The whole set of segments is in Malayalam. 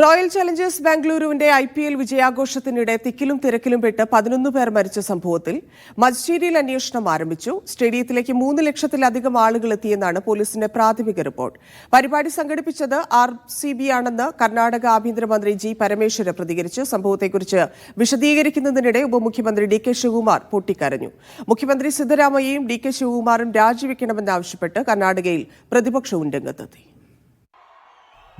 റോയൽ ചലഞ്ചേഴ്സ് ബാംഗ്ലൂരുവിന്റെ IPL വിജയാഘോഷത്തിനിടെ തിക്കിലും തിരക്കിലും പെട്ട് 11 പേർ മരിച്ച സംഭവത്തിൽ മജിസ്ട്രേറ്റിയൽ അന്വേഷണം ആരംഭിച്ചു. സ്റ്റേഡിയത്തിലേക്ക് 3 ലക്ഷത്തിലധികം ആളുകൾ എത്തിയെന്നാണ് പോലീസിന്റെ പ്രാഥമിക റിപ്പോർട്ട്. പരിപാടി സംഘടിപ്പിച്ചത് RCB ആണെന്ന് കർണാടക ആഭ്യന്തരമന്ത്രി G. പരമേശ്വര പ്രതികരിച്ചു. സംഭവത്തെക്കുറിച്ച് വിശദീകരിക്കുന്നതിനിടെ ഉപമുഖ്യമന്ത്രി DK ശിവകുമാർ പൊട്ടിക്കരഞ്ഞു. മുഖ്യമന്ത്രി സിദ്ധരാമയ്യയും DK ശിവകുമാറും രാജിവെക്കണമെന്നാവശ്യപ്പെട്ട് കർണാടകയിൽ പ്രതിപക്ഷവും രംഗത്തെത്തി.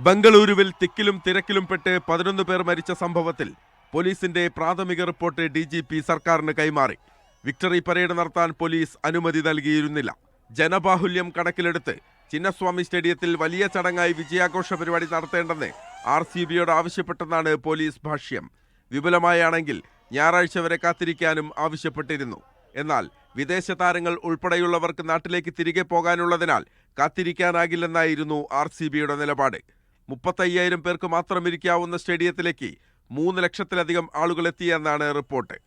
ബംഗളൂരുവിൽ തിക്കിലും തിരക്കിലും പെട്ട് 11 പേർ മരിച്ച സംഭവത്തിൽ പോലീസിന്റെ പ്രാഥമിക റിപ്പോർട്ട് DGP സർക്കാരിന് കൈമാറി. വിക്ടറി പരേഡ് നടത്താൻ പോലീസ് അനുമതി നൽകിയിരുന്നില്ല. ജനബാഹുല്യം കണക്കിലെടുത്ത് ചിന്നസ്വാമി സ്റ്റേഡിയത്തിൽ വലിയ ചടങ്ങായി വിജയാഘോഷ പരിപാടി നടത്തേണ്ടെന്ന് RCBയോട് ആവശ്യപ്പെട്ടെന്നാണ് പോലീസ് ഭാഷ്യം. വിപുലമായാണെങ്കിൽ ഞായറാഴ്ച വരെ കാത്തിരിക്കാനും ആവശ്യപ്പെട്ടിരുന്നു. എന്നാൽ വിദേശ താരങ്ങൾ ഉൾപ്പെടെയുള്ളവർക്ക് നാട്ടിലേക്ക് തിരികെ പോകാനുള്ളതിനാൽ കാത്തിരിക്കാനാകില്ലെന്നായിരുന്നു RCBയുടെ നിലപാട്. 35,000 പേർക്ക് മാത്രം ഇരിക്കാവുന്ന സ്റ്റേഡിയത്തിലേക്ക് 3 ലക്ഷത്തിലധികം ആളുകൾ എത്തിയെന്നാണ് റിപ്പോർട്ട്.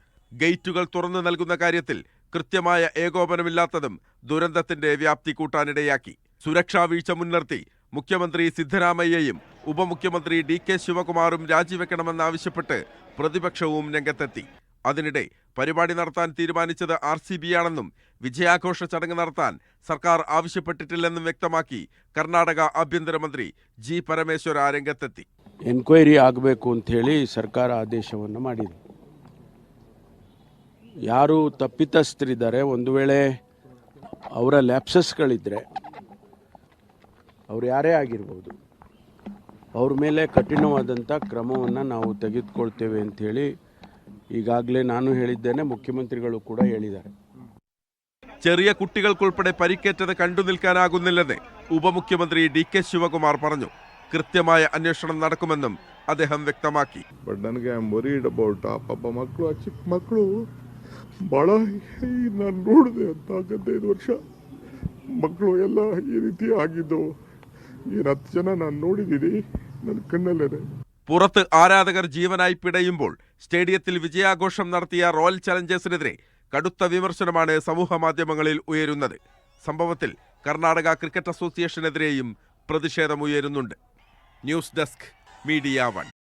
ഗേറ്റുകൾ തുറന്നു നൽകുന്ന കാര്യത്തിൽ കൃത്യമായ ഏകോപനമില്ലാത്തതും ദുരന്തത്തിന്റെ വ്യാപ്തി കൂട്ടാനിടയാക്കി. സുരക്ഷാ വീഴ്ച മുൻനിർത്തി മുഖ്യമന്ത്രി സിദ്ധരാമയ്യയും ഉപമുഖ്യമന്ത്രി DK ശിവകുമാറും രാജിവെക്കണമെന്നാവശ്യപ്പെട്ട് പ്രതിപക്ഷവും രംഗത്തെത്തി. അതിനിടെ പരിപാടി നടത്താൻ തീരുമാനിച്ചത് RCB ആണെന്നും വിജയാഘോഷ ചടങ്ങ് നടത്താൻ സർക്കാർ ആവശ്യപ്പെട്ടിട്ടില്ലെന്നും വ്യക്തമാക്കി കർണാടക ആഭ്യന്തരമന്ത്രി G. പരമേശ്വര രംഗത്തെത്തി. ಎನ್ಕ್ವೈರಿ ಆಗಬೇಕು ಅಂತ ಹೇಳಿ ಸರ್ಕಾರ ಆದೇಶವನ್ನು ಮಾಡಿದೆ. ಯಾರು ತಪ್ಪಿತಸ್ಥರಿದ್ದಾರೆ, ಒಂದು ವೇಳೆ ಅವರ ಲ್ಯಾಪ್ಸಸ್ಗಳಿದ್ರೆ ಅವರು ಯಾರೇ ಆಗಿರಬಹುದು, ಅವ್ರ ಮೇಲೆ ಕಠಿಣವಾದಂಥ ಕ್ರಮವನ್ನು ನಾವು ತೆಗೆದುಕೊಳ್ತೇವೆ ಅಂತ ಹೇಳಿ ಈಗಾಗಲೇ ನಾನು ಹೇಳಿದ್ದೇನೆ, ಮುಖ್ಯಮಂತ್ರಿಗಳು ಕೂಡ ಹೇಳಿದ್ದಾರೆ. ചെറിയ കുട്ടികൾക്കുൾപ്പെടെ പരിക്കേറ്റത് കണ്ടു നിൽക്കാനാകുന്നില്ലെന്ന് ഉപമുഖ്യമന്ത്രി DK ശിവകുമാർ പറഞ്ഞു. കൃത്യമായ അന്വേഷണം നടക്കുമെന്നും അദ്ദേഹം വ്യക്തമാക്കി. ನನಗೆ ಐ ಆಮ್ ವರಿಡ್ ಅಬೌಟ್ ಆ ಪಾಪ ಮಕ್ಕಳು, ಆ ಚಿಕ್ಕ ಮಕ್ಕಳು ಭಾಳ ನಾನು ನೋಡಿದೆ ಅಂತ 15 ವರ್ಷ ಮಕ್ಕಳು ಎಲ್ಲ ಈ ರೀತಿ ಆಗಿದ್ದು. 10 ಜನ ನಾನು ನೋಡಿದ್ದೀನಿ ನನ್ನ ಕಣ್ಣಲ್ಲೇ. പുറത്ത് ആരാധകർ ജീവനായി പിടയുമ്പോൾ സ്റ്റേഡിയത്തിൽ വിജയാഘോഷം നടത്തിയ റോയൽ ചലഞ്ചേഴ്സിനെതിരെ കടുത്ത വിമർശനമാണ് സമൂഹ മാധ്യമങ്ങളിൽ ഉയരുന്നത്. സംഭവത്തിൽ കർണാടക ക്രിക്കറ്റ് അസോസിയേഷനെതിരെയും പ്രതിഷേധമുയരുന്നുണ്ട്. News desk, media 1.